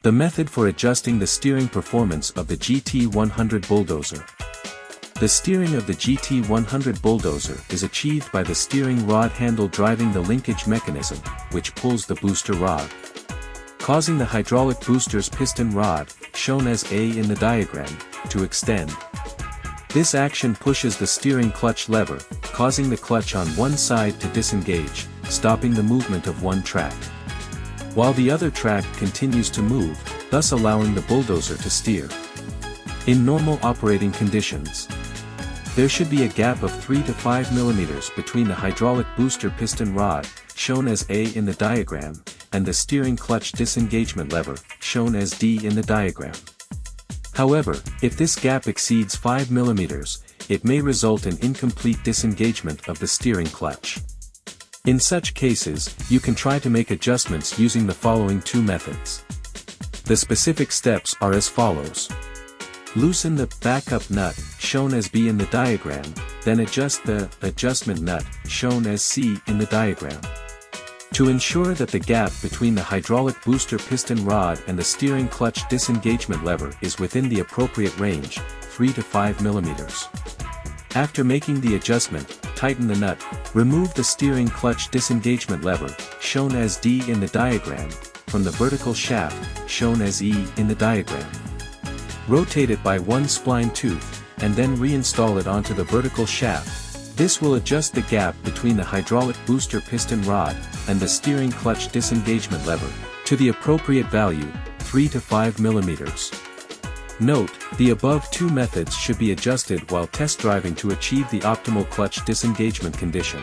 The method for adjusting the steering performance of the GT100 Bulldozer. The steering of the GT100 Bulldozer is achieved by the steering rod handle driving the linkage mechanism, which pulls the booster rod, causing the hydraulic booster's piston rod, shown as A in the diagram, to extend. This action pushes the steering clutch lever, causing the clutch on one side to disengage, stopping the movement of one track, while the other track continues to move, thus allowing the bulldozer to steer. In normal operating conditions, there should be a gap of 3 to 5 mm between the hydraulic booster piston rod, shown as A in the diagram, and the steering clutch disengagement lever, shown as D in the diagram. However, if this gap exceeds 5 mm, it may result in incomplete disengagement of the steering clutch. In such cases, you can try to make adjustments using the following two methods. The specific steps are as follows. Loosen the backup nut, shown as B in the diagram, then adjust the adjustment nut, shown as C in the diagram. To ensure that the gap between the hydraulic booster piston rod and the steering clutch disengagement lever is within the appropriate range, 3 to 5 mm. After making the adjustment, tighten the nut, remove the steering clutch disengagement lever, shown as D in the diagram, from the vertical shaft, shown as E in the diagram. Rotate it by one spline tooth, and then reinstall it onto the vertical shaft. This will adjust the gap between the hydraulic booster piston rod and the steering clutch disengagement lever to the appropriate value, 3 to 5 mm. Note, the above two methods should be adjusted while test driving to achieve the optimal clutch disengagement condition.